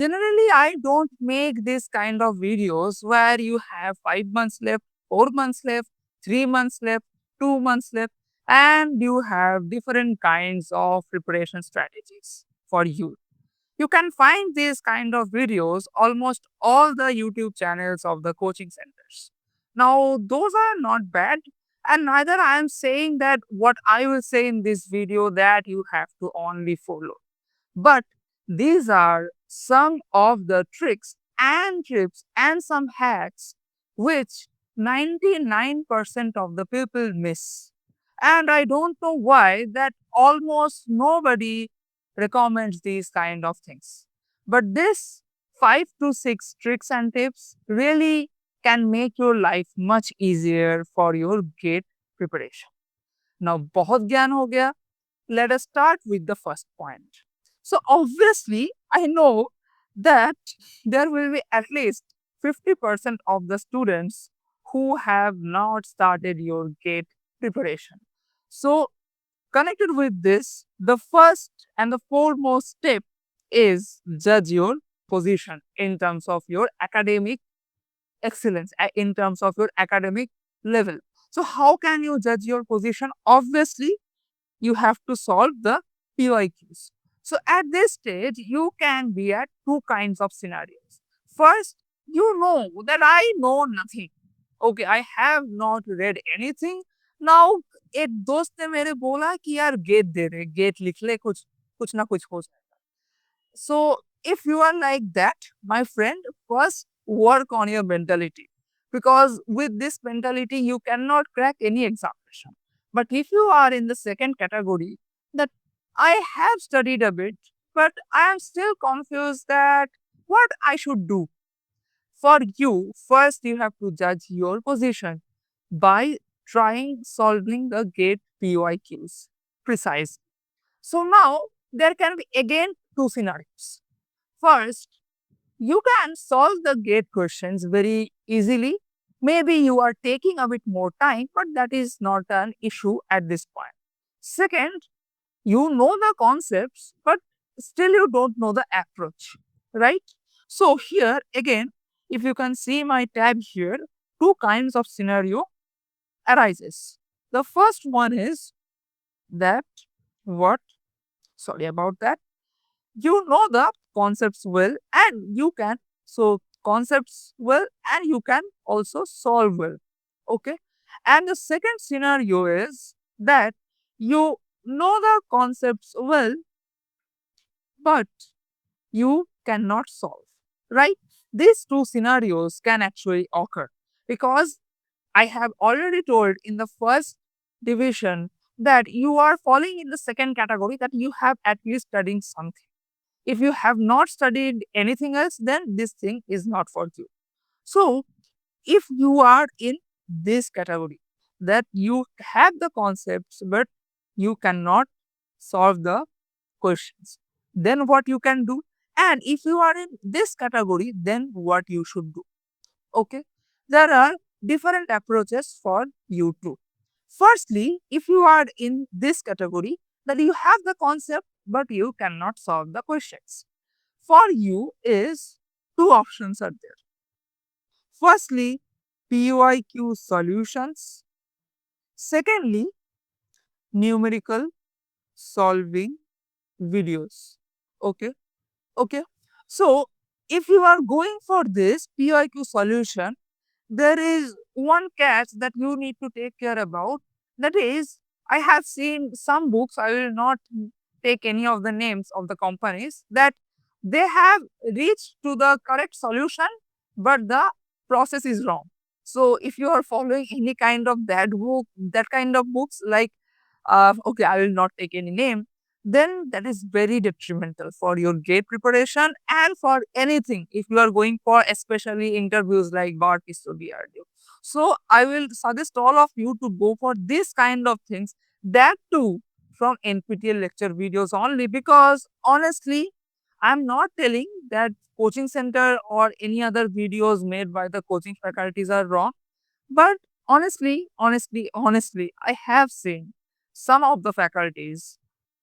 Generally, I don't make this kind of videos where you have 5 months left, 4 months left, 3 months left, 2 months left, and you have different kinds of preparation strategies for you. You can find these kind of videos almost all the YouTube channels of the coaching centers. Now, those are not bad, and neither I am saying that what I will say in this video that you have to only follow. But these are some of the tricks and tips and some hacks which 99% of the people miss. And I don't know why that almost nobody recommends these kind of things. But this 5 to 6 tricks and tips really can make your life much easier for your gate preparation. Now, बहुत ज्ञान हो गया. Let us start with the first point. So obviously, I know that there will be at least 50% of the students who have not started your gate preparation. So connected with this, the first and the foremost step is judge your position in terms of your academic excellence, in terms of your academic level. So how can you judge your position? Obviously, you have to solve the PYQs. So at this stage, you can be at two kinds of scenarios. First, you know that I know nothing. Okay, I have not read anything. Now, एक दोस्त ने मेरे बोला कि यार gate दे रहे, gate लिख ले, कुछ कुछ ना कुछ हो जाएगा. So if you are like that, my friend, first work on your mentality, because with this mentality you cannot crack any examination. But if you are in the second category, that I have studied a bit, but I am still confused that what I should do. For you, first you have to judge your position by trying solving the gate PYQs precisely. So now there can be again two scenarios. First, you can solve the gate questions very easily. Maybe you are taking a bit more time, but that is not an issue at this point. Second, you know the concepts, but still you don't know the approach, right? So here again, if you can see my tab here, two kinds of scenario arises. The first one is that what, sorry about that, you know the concepts well and you can, so concepts well and you can also solve well. Okay. And the second scenario is that you know the concepts well, but you cannot solve, right? These two scenarios can actually occur because I have already told in the first division that you are falling in the second category, that you have at least studied something. If you have not studied anything else, then this thing is not for you. So, if you are in this category, that you have the concepts but you cannot solve the questions, then what you can do? And if you are in this category, then what you should do? Okay, there are different approaches for you too. Firstly, if you are in this category, that you have the concept but you cannot solve the questions, for you is two options are there. Firstly, PYQ solutions. Secondly, numerical solving videos. Okay. Okay. So if you are going for this PYQ solution, there is one catch that you need to take care about. That is, I have seen some books, I will not take any of the names of the companies, that they have reached to the correct solution, but the process is wrong. So if you are following any kind of that kind of books, like, okay, I will not take any name, then that is very detrimental for your gate preparation and for anything if you are going for especially interviews like bar PSW. So I will suggest all of you to go for this kind of things, that too from NPTEL lecture videos only, because honestly, I'm not telling that coaching center or any other videos made by the coaching faculties are wrong, but honestly, I have seen some of the faculties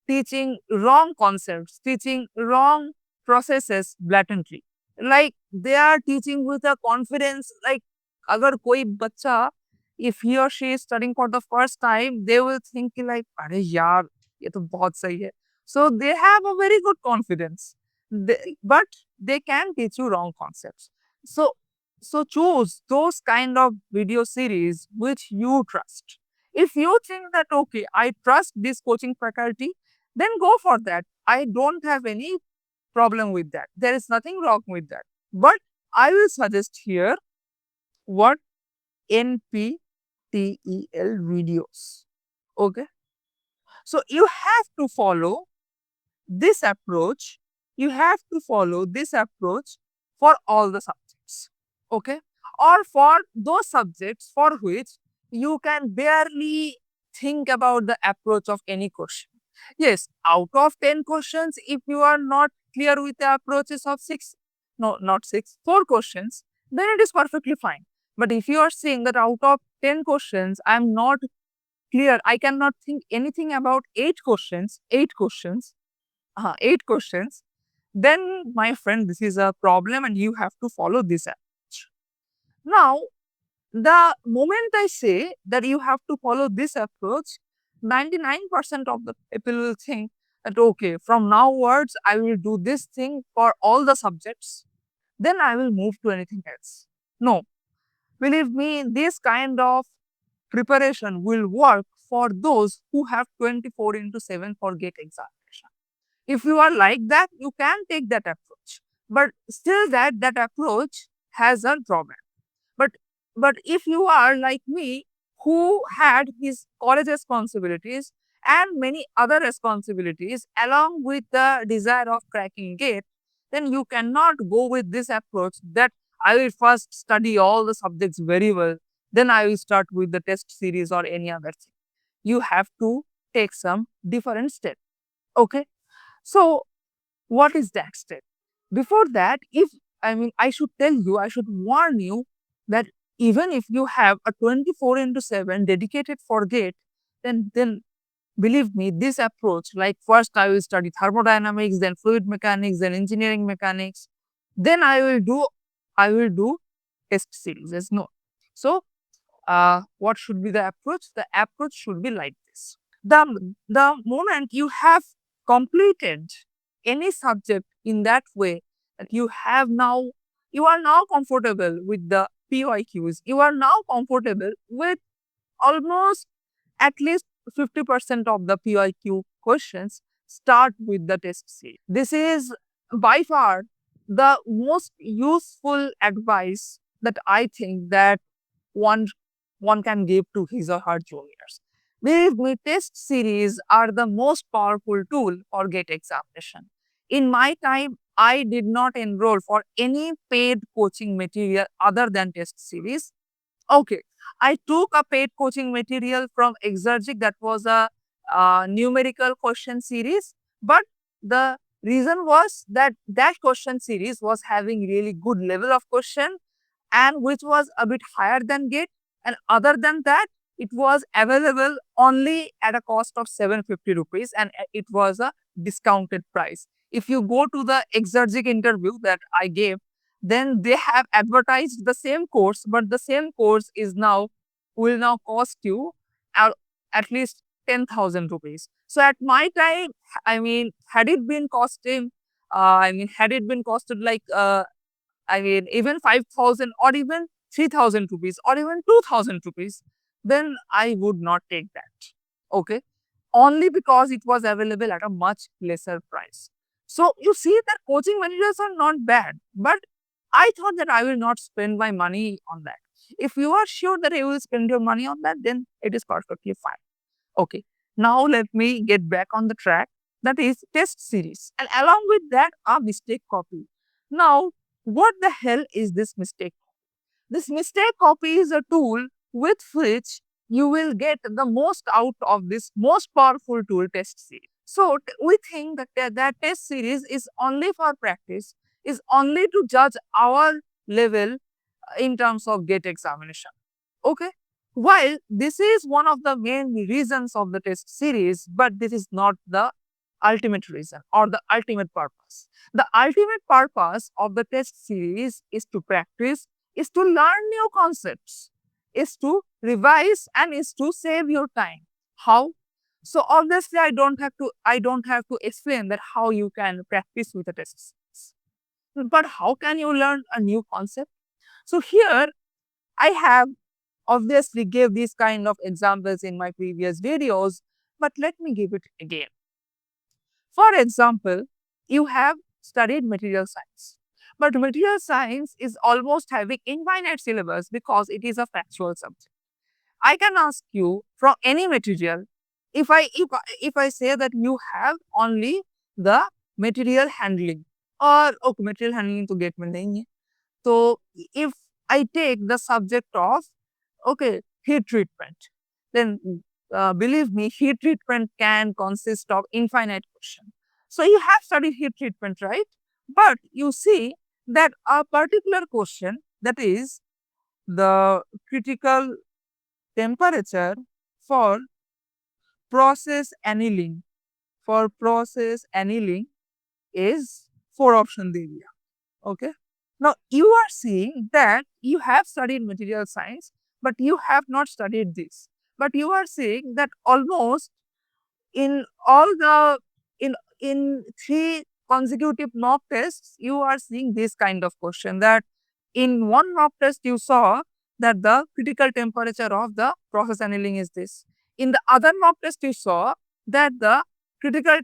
teaching wrong concepts, teaching wrong processes blatantly. Like they are teaching with a confidence. Like, agar koi bacha, if he or she is studying for the first time, they will think like, "Arey yaar, ye to bahut sahi hai." So they have a very good confidence. But they can teach you wrong concepts. So, so choose those kind of video series which you trust. If you think that okay, I trust this coaching faculty, then go for that. I don't have any problem with that. There is nothing wrong with that. But I will suggest here what NPTEL videos. Okay. So you have to follow this approach. You have to follow this approach for all the subjects. Okay. Or for those subjects for which you can barely think about the approach of any question. Yes, out of 10 questions, if you are not clear with the approaches of six, no, not six, four questions, then it is perfectly fine. But if you are saying that out of 10 questions, I am not clear, I cannot think anything about eight questions, then my friend, this is a problem and you have to follow this approach. Now, the moment I say that you have to follow this approach, 99% of the people will think that okay, from now onwards, I will do this thing for all the subjects, then I will move to anything else. No, believe me, this kind of preparation will work for those who have 24 into 7 for GATE examination. If you are like that, you can take that approach. But still that approach has a drawback. But if you are like me, who had his college responsibilities and many other responsibilities along with the desire of cracking GATE, then you cannot go with this approach that I will first study all the subjects very well, then I will start with the test series or any other thing. You have to take some different step. Okay. So what is that step? Before that, I should tell you, I should warn you that even if you have a 24 into 7 dedicated for GATE, then believe me, this approach, like first I will study thermodynamics, then fluid mechanics, then engineering mechanics, then I will do test series. No. So, what should be the approach? The approach should be like this. The moment you have completed any subject in that way, that you are now comfortable with the PYQs, you are now comfortable with almost at least 50% of the PYQ questions, start with the test series. This is by far the most useful advice that I think that one can give to his or her juniors. Believe me, test series are the most powerful tool for GATE examination. In my time, I did not enroll for any paid coaching material other than test series. Okay, I took a paid coaching material from Exergic, that was a numerical question series, but the reason was that that question series was having really good level of question and which was a bit higher than GATE, and other than that, it was available only at a cost of 750 rupees and it was a discounted price. If you go to the Exergic interview that I gave, then they have advertised the same course, but the same course will now cost you at least 10,000 rupees. So at my time, had it been costing, had it been costed like even 5,000 or even 3,000 rupees or even 2,000 rupees, then I would not take that. Okay. Only because it was available at a much lesser price. So you see that coaching materials are not bad, but I thought that I will not spend my money on that. If you are sure that you will spend your money on that, then it is perfectly fine. Okay. Now let me get back on the track. That is test series. And along with that, a mistake copy. Now, what the hell is this mistake? This mistake copy is a tool with which you will get the most out of this most powerful tool, test series. So we think that test series is only for practice, is only to judge our level in terms of GATE examination. Okay. While this is one of the main reasons of the test series, but this is not the ultimate reason or the ultimate purpose. The ultimate purpose of the test series is to practice, is to learn new concepts, is to revise, and is to save your time. How? So obviously I don't have to explain that how you can practice with the test series. But how can you learn a new concept? So here I have obviously gave these kind of examples in my previous videos, but let me give it again. For example, you have studied material science, but material science is almost having infinite syllabus because it is a factual subject. I can ask you from any material, if I say that you have only the material handling or okay, material handling to get में नहीं है. So if I take the subject of okay heat treatment, then believe me, heat treatment can consist of infinite question. So you have studied heat treatment, right? But you see that a particular question, that is the critical temperature for process annealing, is 4 option area. Okay. Now you are seeing that you have studied material science, but you have not studied this. But you are seeing that almost in all the in 3 consecutive mock tests, you are seeing this kind of question, that in one mock test you saw that the critical temperature of the process annealing is this. In the other mock test you saw that the critical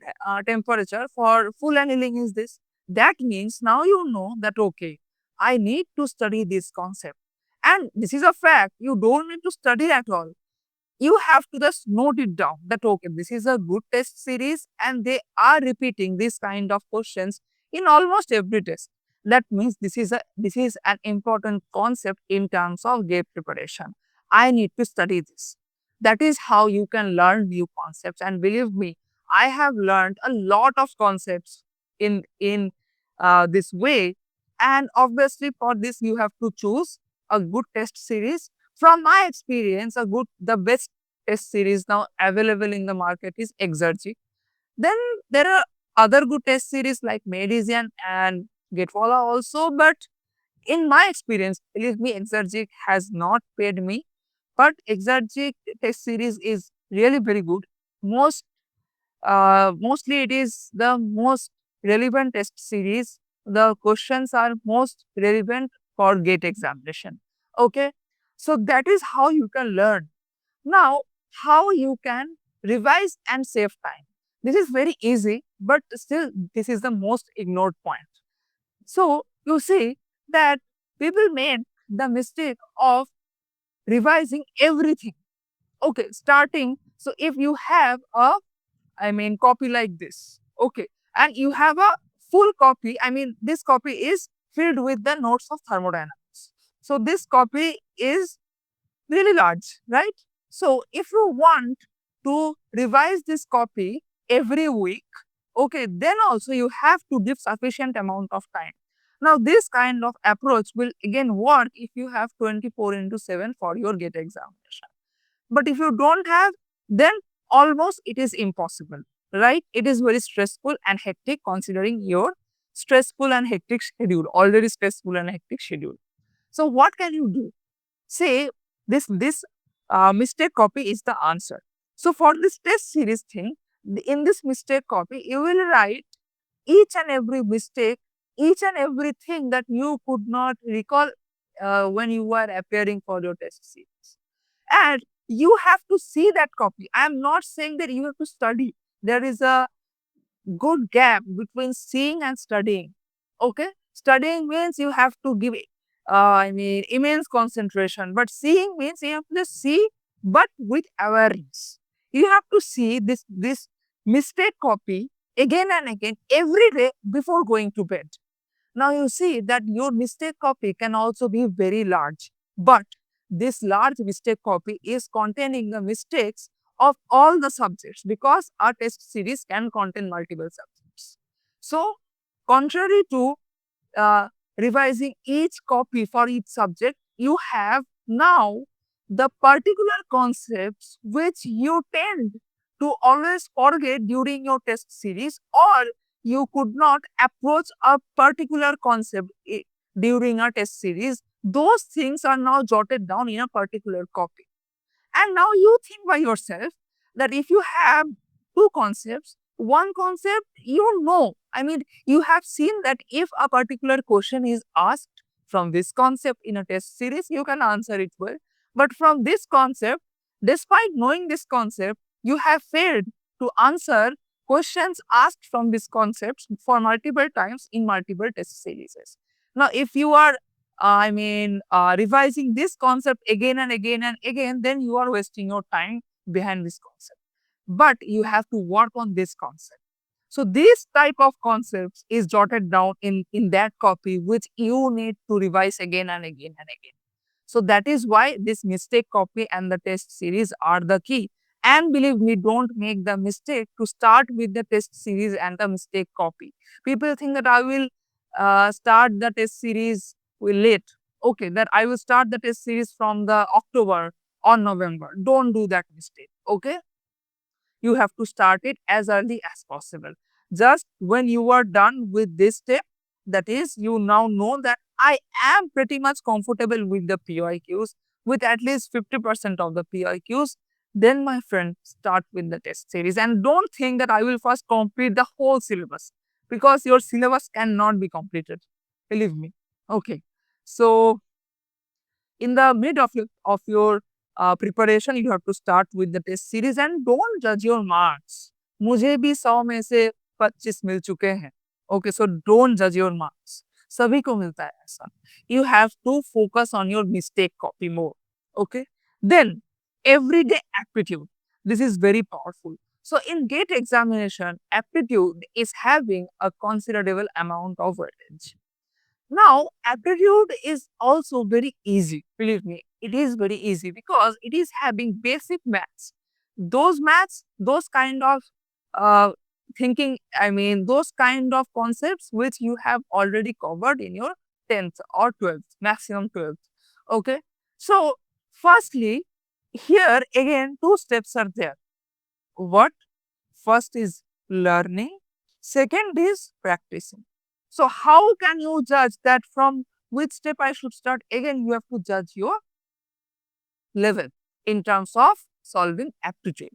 temperature for full annealing is this. That means now you know that okay, I need to study this concept. And this is a fact, you don't need to study at all. You have to just note it down that okay, this is a good test series and they are repeating this kind of questions in almost every test. That means this is an important concept in terms of gate preparation. I need to study this. That is how you can learn new concepts. And believe me, I have learned a lot of concepts in this way. And obviously for this you have to choose a good test series. From my experience, the best test series now available in the market is Exergy. Then there are other good test series like Medisian and Getwala also, but in my experience, believe me, Exergy has not paid me, but Exergy test series is really very good. Mostly it is the most relevant test series. The questions are most relevant for GATE examination. Okay, so that is how you can learn. Now, how you can revise and save time. This is very easy, but still this is the most ignored point. So you see that people made the mistake of revising everything. Okay, starting. So if you have a copy like this. Okay. And you have a full copy. This copy is filled with the notes of thermodynamics. So this copy is really large, right? So if you want to revise this copy every week, okay, then also you have to give sufficient amount of time. Now, this kind of approach will again work if you have 24/7 for your GATE examination. But if you don't have, then almost it is impossible, right? It is very stressful and hectic considering your stressful and hectic schedule, already stressful and hectic schedule. So what can you do? Say this mistake copy is the answer. So for this test series thing, in this mistake copy, you will write each and every mistake, each and everything that you could not recall when you were appearing for your test series. And you have to see that copy. I am not saying that you have to study. There is a good gap between seeing and studying. Okay, studying means you have to give immense concentration, but seeing means you have to see but with awareness. You have to see this mistake copy again and again every day before going to bed. Now you see that your mistake copy can also be very large, but this large mistake copy is containing the mistakes of all the subjects because our test series can contain multiple subjects. So, contrary to revising each copy for each subject, you have now the particular concepts which you tend to always forget during your test series, or you could not approach a particular concept during a test series. Those things are now jotted down in a particular copy. And now you think by yourself that if you have two concepts, one concept, I mean, you have seen that if a particular question is asked from this concept in a test series, you can answer it well. But from this concept, despite knowing this concept, you have failed to answer questions asked from this concept for multiple times in multiple test series. Now, if you are revising this concept again and again and again, then you are wasting your time behind this concept. But you have to work on this concept. So this type of concepts is jotted down in that copy, which you need to revise again and again and again. So that is why this mistake copy and the test series are the key. And believe me, don't make the mistake to start with the test series and the mistake copy. People think that I will start the test series late. Okay, that I will start the test series from the October or November. Don't do that mistake. Okay, you have to start it as early as possible. Just when you are done with this step, that is, you now know that I am pretty much comfortable with the PYQs, with at least 50% of the PYQs, then my friend, start with the test series. And don't think that I will first complete the whole syllabus, because your syllabus cannot be completed. Believe me. Okay. So in the mid of your preparation, you have to start with the test series and don't judge your marks. मुझे भी 100 में से 25 मिल चुके हैं. Okay, so don't judge your marks. सभी को मिलता है ऐसा. You have to focus on your mistake copy more. Okay. Then everyday aptitude. This is very powerful. So in GATE examination, aptitude is having a considerable amount of weightage. Now, aptitude is also very easy. Believe me, it is very easy because it is having basic maths. Those maths, those kind of uh, thinking, those kind of concepts which you have already covered in your 10th or 12th, maximum 12th. Okay. So, firstly, here again, two steps are there. What? First is learning, second is practicing. So how can you judge that from which step I should start? Again, you have to judge your level in terms of solving aptitude.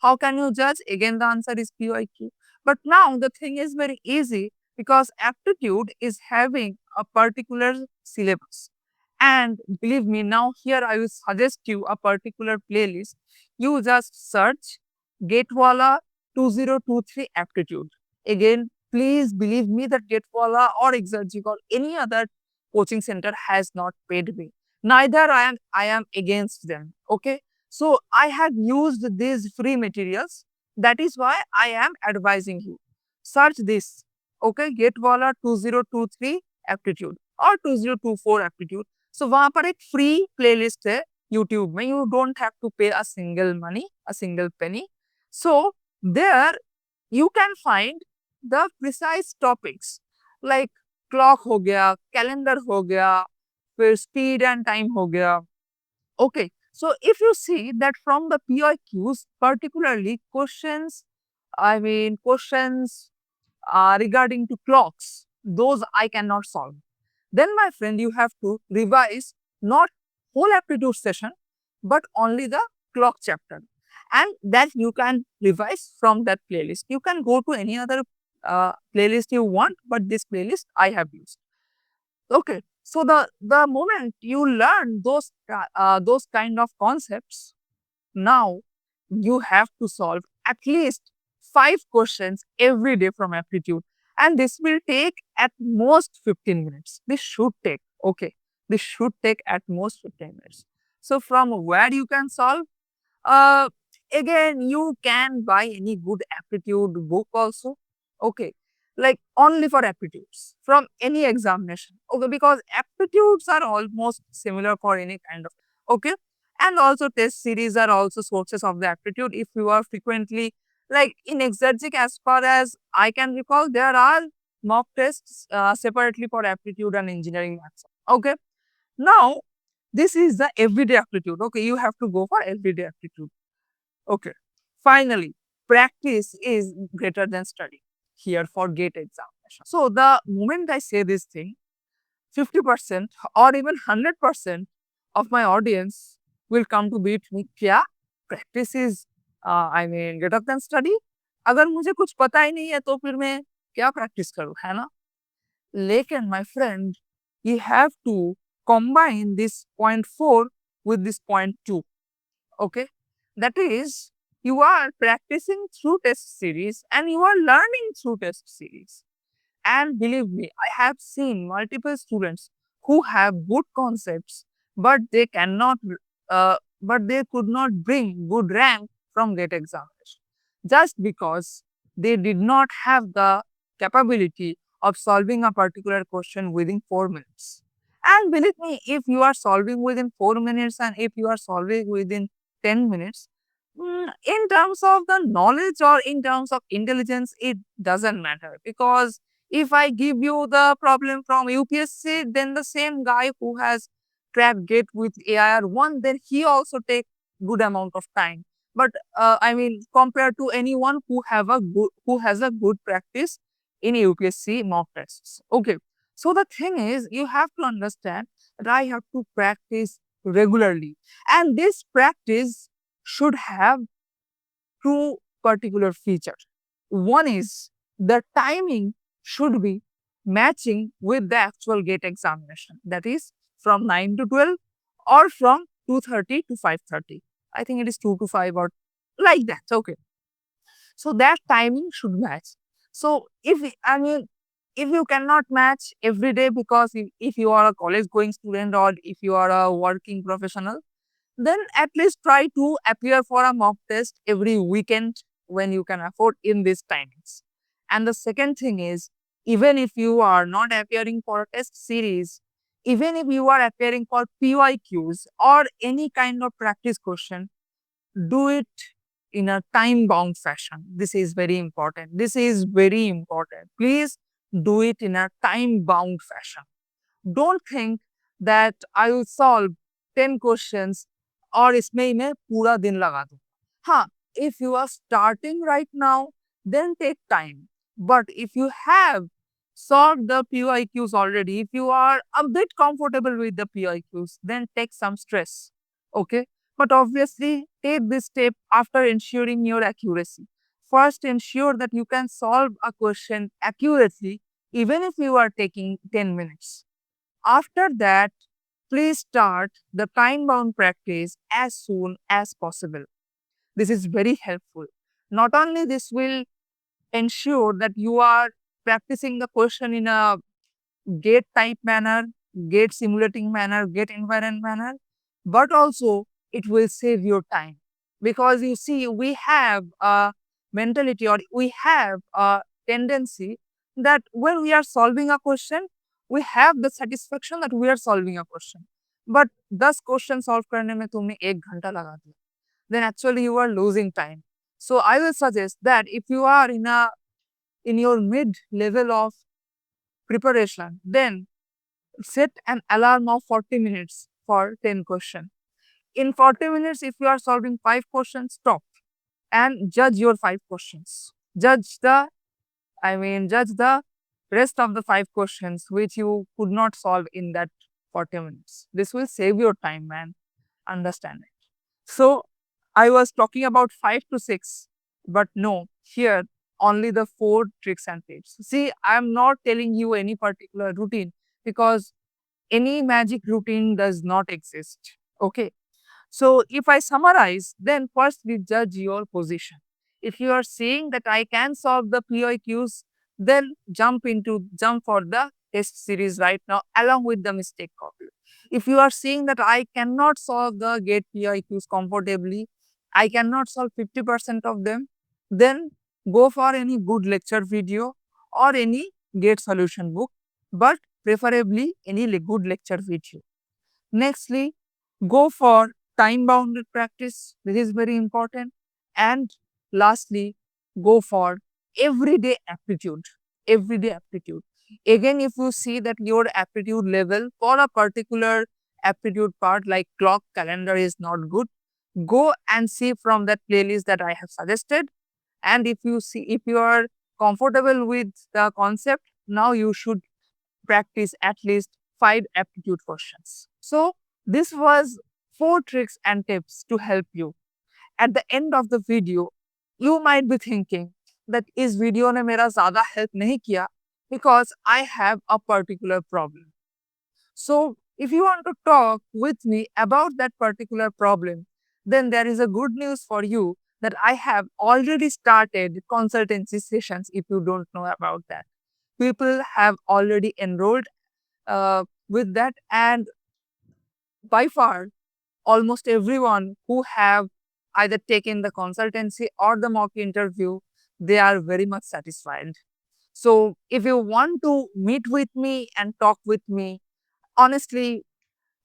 How can you judge? Again, the answer is PYQ. But now the thing is very easy because aptitude is having a particular syllabus. And believe me, now here I will suggest you a particular playlist. You just search Gatewala 2023 aptitude. Again, please believe me that Gatewala or Exergic or any other coaching center has not paid me. Neither I am against them. Okay. So I have used these free materials. That is why I am advising you. Search this. Okay, Gatewala 2023 aptitude or 2024 aptitude. So वहाँ पर एक free playlist है YouTube में. You don't have to pay a single penny. So there you can find the precise topics like clock हो गया, calendar हो गया, फिर speed and time हो गया. Okay, so if you see that from the PYQs, particularly questions regarding to clocks, those I cannot solve. Then my friend, you have to revise not whole aptitude session, but only the clock chapter. And that you can revise from that playlist. You can go to any other playlist you want, but this playlist I have used. Okay, so the moment you learn those kind of concepts, now you have to solve at least 5 questions every day from aptitude, and this will take at most 15 minutes. This should take, okay, this should take at most 15 minutes. So from where you can solve? Uh, Again, you can buy any good aptitude book also. Okay, like only for aptitudes from any examination. Okay, because aptitudes are almost similar for any kind of. Okay, and also test series are also sources of the aptitude. If you are frequently like in Exergic, as far as I can recall, there are mock tests separately for aptitude and engineering maths. Okay, now this is the everyday aptitude. Okay, you have to go for everyday aptitude. Okay, finally, practice is greater than study here for GATE examination. So the moment I say this thing, 50% or even 100% of my audience will come to beat me. क्या practice is greater than study? अगर मुझे कुछ पता ही नहीं है तो फिर मैं क्या practice करूँ, है ना? लेकिन my friend, you have to combine this point 4 with this point 2. Okay, that is, you are practicing through test series and you are learning through test series. And believe me, I have seen multiple students who have good concepts, but but they could not bring good rank from GATE examination just because they did not have the capability of solving a particular question within 4 minutes. And believe me, if you are solving within 4 minutes and if you are solving within 10 minutes, in terms of the knowledge or in terms of intelligence, it doesn't matter because if I give you the problem from UPSC, then the same guy who has cracked GATE with AIR1, then he also take good amount of time. But compared to anyone who has a good practice in UPSC mock tests. Okay. So the thing is, you have to understand that I have to practice regularly, and this practice should have two particular features. One is the timing should be matching with the actual GATE examination. That is from 9 to 12 or from 2:30 to 5:30. I think it is 2 to 5 or like that. Okay. So that timing should match. So if you cannot match every day because if you are a college going student or if you are a working professional, then at least try to appear for a mock test every weekend when you can afford in these timings. And the second thing is, even if you are not appearing for a test series, even if you are appearing for PYQs or any kind of practice question, do it in a time bound fashion. This is very important. This is very important. Please do it in a time bound fashion. Don't think that I will solve 10 questions और इसमें ही मैं पूरा दिन लगा दूँ. हाँ, if you are starting right now, then take time. But if you have solved the PYQs already, if you are a bit comfortable with the PYQs, then take some stress. Okay? But obviously, take this step after ensuring your accuracy. First, ensure that you can solve a question accurately, even if you are taking 10 minutes. After that, please start the time-bound practice as soon as possible. This is very helpful. Not only this will ensure that you are practicing the question in a GATE type manner, GATE simulating manner, GATE environment manner, but also it will save your time. Because you see, we have a mentality or we have a tendency that when we are solving a question, we have the satisfaction that we are solving a question. But 10 question solve करने में तुमने 1 घंटा लगा दिया, then actually you are losing time. So I will suggest that if you are in your mid level of preparation, then set an alarm of 40 minutes for 10 questions. In 40 minutes, if you are solving 5 questions, stop and judge your 5 questions. Judge the rest of the 5 questions which you could not solve in that 40 minutes. This will save your time, man. Understand it. So, I was talking about 5 to 6, but no, here only the 4 tricks and tips. See, I am not telling you any particular routine because any magic routine does not exist. Okay. So if I summarize, then first we judge your position. If you are saying that I can solve the PYQs, then jump for the test series right now along with the mistake copy. If you are saying that I cannot solve the GATE PYQs comfortably, I cannot solve 50% of them, then go for any good lecture video or any GATE solution book, but preferably any good lecture video. Nextly, go for time-bounded practice. This is very important. And lastly, go for everyday aptitude. Everyday aptitude. Again, if you see that your aptitude level for a particular aptitude part like clock calendar is not good, go and see from that playlist that I have suggested And if you are comfortable with the concept, now you should practice at least 5 aptitude questions. So this was 4 tricks and tips to help you. At the end of the video, you might be thinking that is video ने मेरा ज़्यादा help नहीं किया because I have a particular problem. So if you want to talk with me about that particular problem, then there is a good news for you that I have already started consultancy sessions if you don't know about that. People have already enrolled with that, and by far almost everyone who have either taken the consultancy or the mock interview, they are very much satisfied. So if you want to meet with me and talk with me, honestly,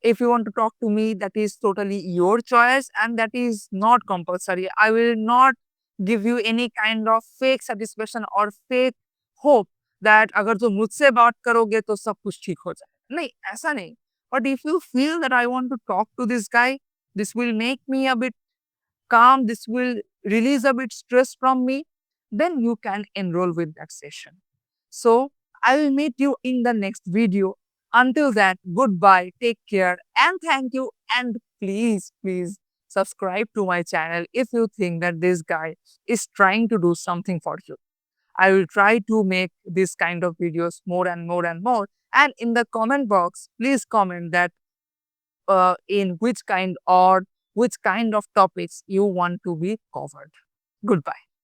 if you want to talk to me, that is totally your choice and that is not compulsory. I will not give you any kind of fake satisfaction or fake hope that अगर तुम मुझसे बात करोगे तो सब कुछ ठीक हो जाए. नहीं, ऐसा नहीं. But if you feel that I want to talk to this guy, this will make me a bit calm, this will release a bit stress from me, then you can enroll with that session. So I will meet you in the next video. Until that, goodbye, take care, and thank you. And please subscribe to my channel if you think that this guy is trying to do something for you. I will try to make this kind of videos more and more and more. And in the comment box, please comment that in which kind of topics you want to be covered. Goodbye.